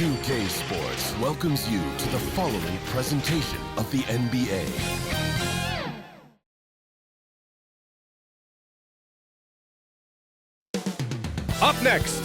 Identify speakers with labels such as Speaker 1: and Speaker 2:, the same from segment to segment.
Speaker 1: 2K Sports welcomes you to the following presentation of the NBA.
Speaker 2: Up next.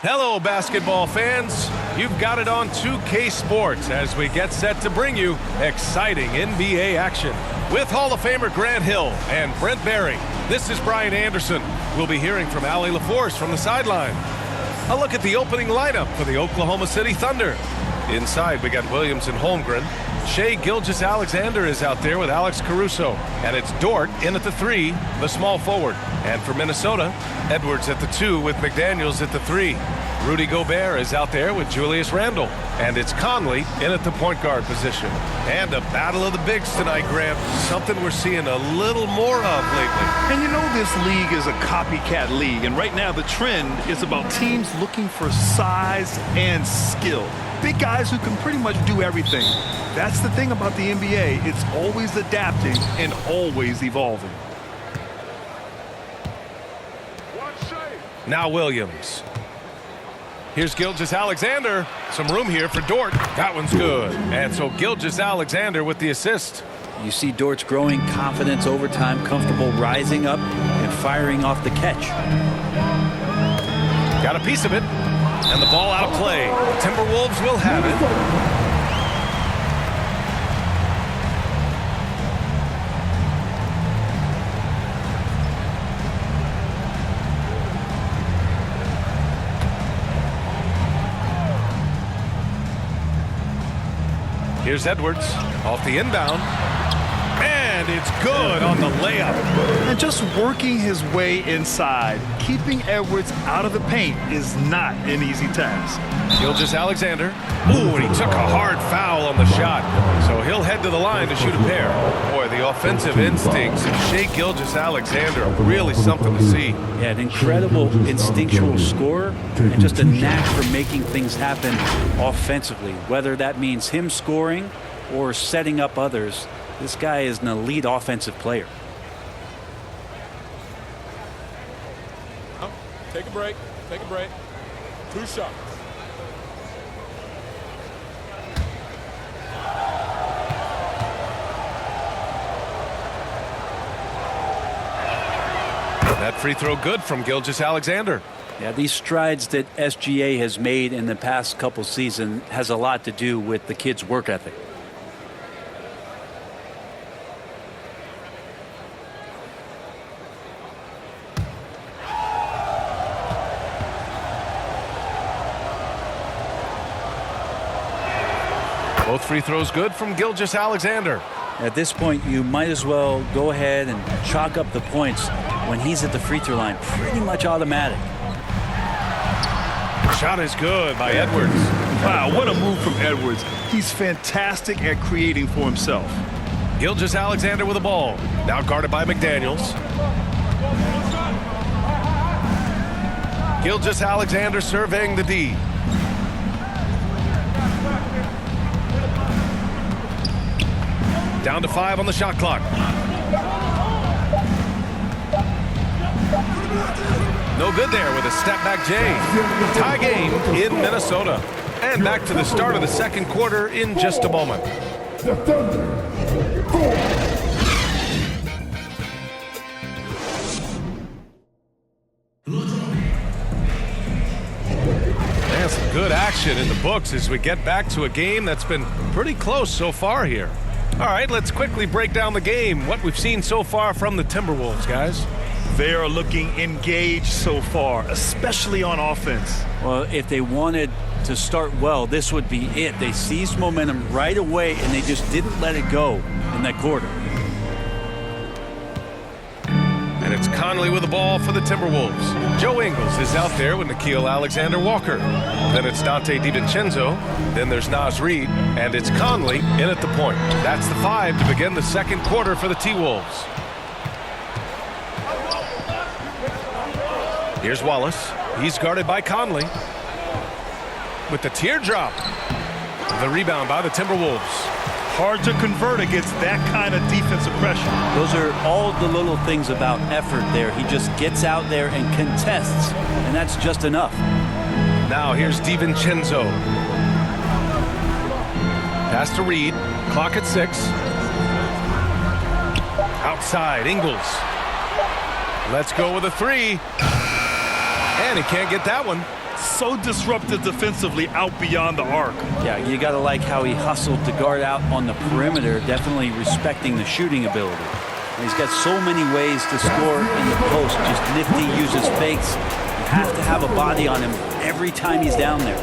Speaker 2: Hello, basketball fans. You've got it on 2K Sports as we get set to bring you exciting NBA action. With Hall of Famer Grant Hill and Brent Barry, this is Brian Anderson. We'll be hearing from Allie LaForce from the sideline. A look at the opening lineup for the Oklahoma City Thunder. Inside, we got Williams and Holmgren. Shai Gilgeous-Alexander is out there with Alex Caruso. And it's Dort in at the 3, the small forward. And for Minnesota, Edwards at the 2 with McDaniels at the 3. Rudy Gobert is out there with Julius Randle. And it's Conley in at the point guard position. And a battle of the bigs tonight, Grant. Something we're seeing a little more of lately.
Speaker 3: And you know this league is a copycat league. And right now the trend is about teams looking for size and skill. Big guys who can pretty much do everything. That's the thing about the NBA. It's always adapting and always evolving.
Speaker 2: Now Williams. Here's Gilgeous-Alexander. Some room here for Dort. That one's good. And so Gilgeous-Alexander with the assist.
Speaker 4: You see Dort's growing confidence over time, comfortable rising up and firing off the catch.
Speaker 2: Got a piece of it. And the ball out of play. Timberwolves will have it. Here's Edwards off the inbound. And it's good on the layup.
Speaker 3: And just working his way inside, keeping Edwards out of the paint is not an easy task.
Speaker 2: Gilgeous-Alexander. Ooh, and he took a hard foul on the shot. So he'll head to the line to shoot a pair. Boy, the offensive instincts of Shai Gilgeous-Alexander are really something to see.
Speaker 4: Yeah, an incredible instinctual scorer and just a knack for making things happen offensively. Whether that means him scoring or setting up others, this guy is an elite offensive player.
Speaker 5: Take a break. Take a break. 2 shots.
Speaker 2: That free throw good from Gilgeous-Alexander.
Speaker 4: Yeah, these strides that SGA has made in the past couple seasons has a lot to do with the kid's work ethic.
Speaker 2: Both free throws good from Gilgeous-Alexander.
Speaker 4: At this point, you might as well go ahead and chalk up the points when he's at the free throw line. Pretty much automatic.
Speaker 2: Shot is good by Edwards.
Speaker 3: Wow, what a move from Edwards. He's fantastic at creating for himself.
Speaker 2: Gilgeous-Alexander with the ball. Now guarded by McDaniels. Gilgeous-Alexander surveying the D. Down to 5 on the shot clock. No good there with a step-back J. Tie game in Minnesota. And back to the start of the second quarter in just a moment.
Speaker 6: The Thunder.
Speaker 2: And some good action in the books as we get back to a game that's been pretty close so far here. All right, let's quickly break down the game, what we've seen so far from the Timberwolves, guys.
Speaker 3: They are looking engaged so far, especially on offense.
Speaker 4: Well, if they wanted to start well, this would be it. They seized momentum right away, and they just didn't let it go in that quarter.
Speaker 2: And it's Conley with the ball for the Timberwolves. Joe Ingles is out there with Nickeil Alexander-Walker. Then it's Dante DiVincenzo. Then there's Naz Reid. And it's Conley in at the point. That's the 5 to begin the second quarter for the T-Wolves. Here's Wallace. He's guarded by Conley. With the teardrop. The rebound by the Timberwolves.
Speaker 3: Hard to convert against that kind of defensive pressure.
Speaker 4: Those are all the little things about effort there. He just gets out there and contests, and that's just enough.
Speaker 2: Now here's DiVincenzo. Pass to Reed. Clock at 6. Outside, Ingles. Let's go with a 3. And he can't get that one.
Speaker 3: So disruptive defensively out beyond the arc.
Speaker 4: Yeah, you got to like how he hustled to guard out on the perimeter, definitely respecting the shooting ability. And he's got so many ways to score in the post. Just nifty, uses fakes. You have to have a body on him every time he's down there.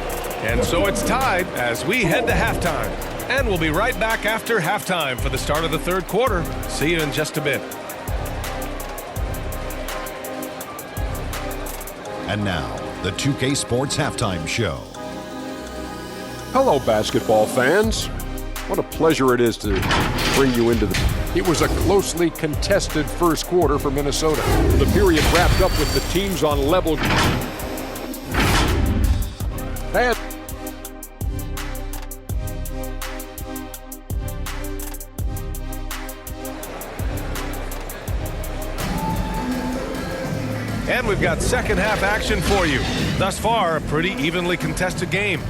Speaker 2: And so it's tied as we head to halftime. And we'll be right back after halftime for the start of the third quarter. See you in just a bit.
Speaker 1: And now, the 2K Sports Halftime Show.
Speaker 6: Hello, basketball fans. What a pleasure it is to bring you into the... It was a closely contested first quarter for Minnesota. The period wrapped up with the teams on level...
Speaker 2: And we've got second half action for you. Thus far, a pretty evenly contested game.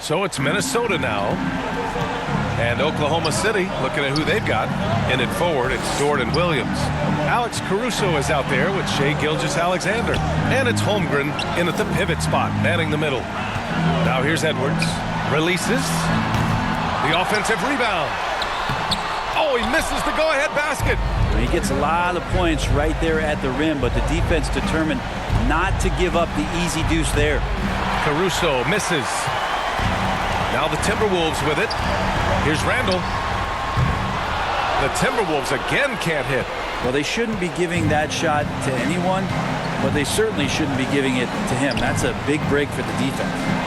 Speaker 2: So it's Minnesota now. And Oklahoma City looking at who they've got. In it forward, it's Jordan Williams. Alex Caruso is out there with Shai Gilgeous-Alexander. And it's Holmgren in at the pivot spot, manning the middle. Now here's Edwards. Releases. The offensive rebound. Oh, he misses the go-ahead basket.
Speaker 4: He gets a lot of points right there at the rim, but the defense determined not to give up the easy deuce there.
Speaker 2: Caruso misses. Now the Timberwolves with it. Here's Randall. The Timberwolves again can't hit.
Speaker 4: Well, they shouldn't be giving that shot to anyone, but they certainly shouldn't be giving it to him. That's a big break for the defense.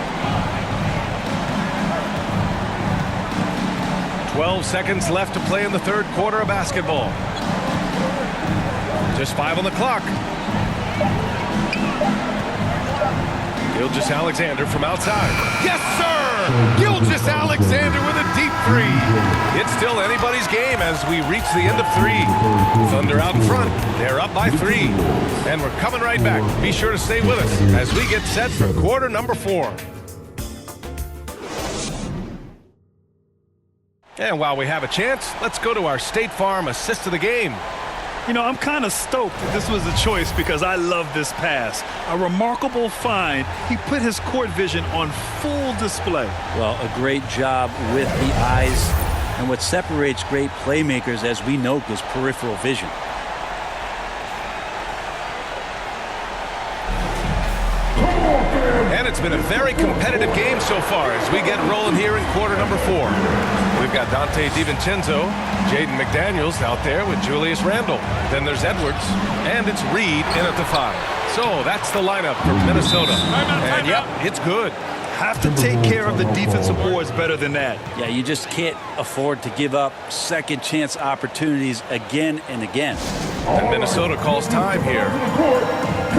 Speaker 2: 12 seconds left to play in the third quarter of basketball. Just 5 on the clock. Gilgeous-Alexander from outside. Yes, sir! Gilgeous-Alexander with a deep 3. It's still anybody's game as we reach the end of 3. Thunder out in front. They're up by 3. And we're coming right back. Be sure to stay with us as we get set for quarter number 4. And while we have a chance, let's go to our State Farm assist of the game.
Speaker 3: You know, I'm kind of stoked that this was a choice because I love this pass. A remarkable find. He put his court vision on full display.
Speaker 4: Well, a great job with the eyes. And what separates great playmakers, as we know, is peripheral vision.
Speaker 2: And it's been a very competitive game so far as we get rolling here in quarter number 4. We've got Dante DiVincenzo, Jaden McDaniels out there with Julius Randle. Then there's Edwards, and it's Reed in at the 5. So that's the lineup for Minnesota. And yep, it's good.
Speaker 3: Have to take care of the defensive boards better than that.
Speaker 4: Yeah, you just can't afford to give up second chance opportunities again and again.
Speaker 2: And Minnesota calls time here.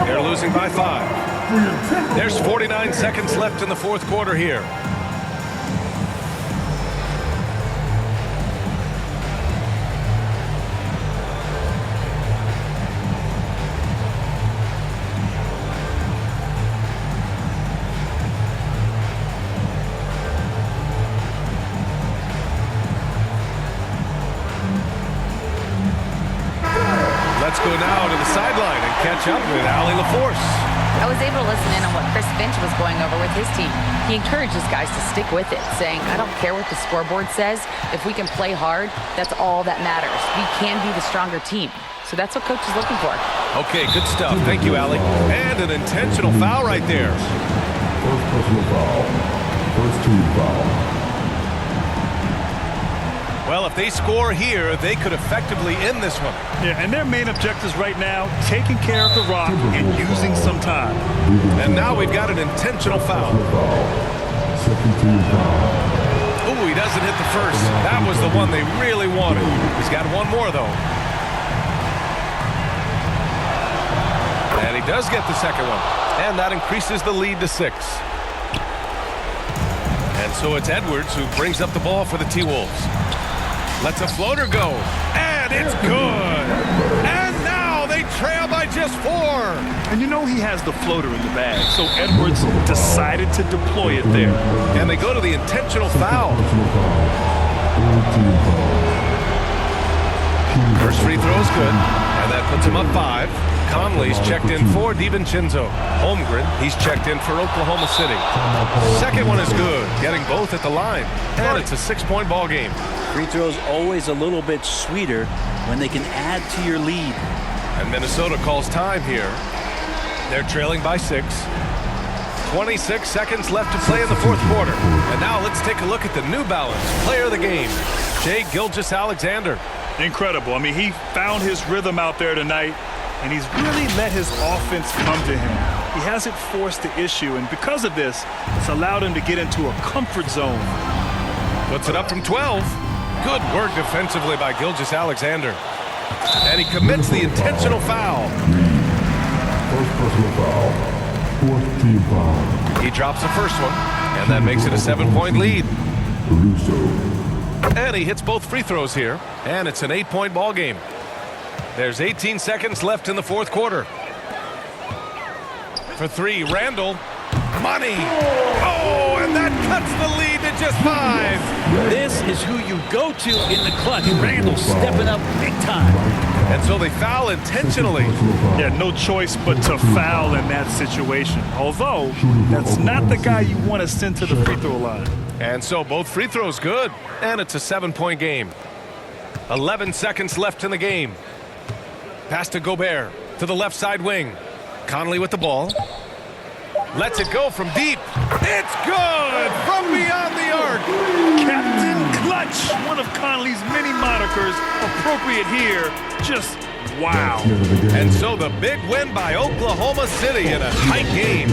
Speaker 2: They're losing by 5. There's 49 seconds left in the fourth quarter here. Let's go now to the sideline and catch up with Allie LaForce.
Speaker 7: I was able to listen in on what Chris Finch was going over with his team. He encourages guys to stick with it, saying, I don't care what the scoreboard says. If we can play hard, that's all that matters. We can be the stronger team. So that's what coach is looking for.
Speaker 2: Okay, good stuff. Thank you, Allie. And an intentional foul right there.
Speaker 8: First personal foul. First team foul.
Speaker 2: Well, if they score here, they could effectively end this one.
Speaker 3: Yeah, and their main objectives right now, taking care of the rock and using some time.
Speaker 2: And now we've got an intentional foul.
Speaker 8: Second team foul.
Speaker 2: Oh, he doesn't hit the first. That was the one they really wanted. He's got one more, though. And he does get the second one, and that increases the lead to 6. And so it's Edwards who brings up the ball for the T-Wolves. Lets a floater go, and it's good. And now they trail by just 4.
Speaker 3: And you know he has the floater in the bag, so Edwards decided to deploy it there.
Speaker 2: And they go to the intentional foul. First free throw is good, and that puts him up 5. Conley's checked in for DiVincenzo. Holmgren, he's checked in for Oklahoma City. Second one is good, getting both at the line. And it's a 6-point ball game.
Speaker 4: Free throws always a little bit sweeter when they can add to your lead.
Speaker 2: And Minnesota calls time here. They're trailing by 6. 26 seconds left to play in the fourth quarter. And now let's take a look at the New Balance player of the game, Shai Gilgeous-Alexander.
Speaker 3: Incredible. I mean, he found his rhythm out there tonight, and he's really let his offense come to him. He hasn't forced the issue, and because of this, it's allowed him to get into a comfort zone.
Speaker 2: Puts it up from 12. Good work defensively by Gilgeous-Alexander. And he commits the intentional foul.
Speaker 8: First personal foul. Fourth team foul.
Speaker 2: He drops the first one, and that makes it a 7-point lead. And he hits both free throws here, and it's an 8-point ball game. There's 18 seconds left in the fourth quarter. For 3, Randall. Money! Oh, and that cuts the lead to just 5.
Speaker 4: This is who you go to in the clutch. Randall stepping up big time.
Speaker 2: And so they foul intentionally.
Speaker 3: Yeah, no choice but to foul in that situation. Although, that's not the guy you want to send to the free throw line.
Speaker 2: And so both free throws good, and it's a 7-point game. 11 seconds left in the game. Pass to Gobert to the left side wing. Conley with the ball. Lets it go from deep. It's good from beyond the arc.
Speaker 3: Captain Clutch, one of Conley's many monikers, appropriate here. Just wow.
Speaker 2: And so the big win by Oklahoma City in a tight game.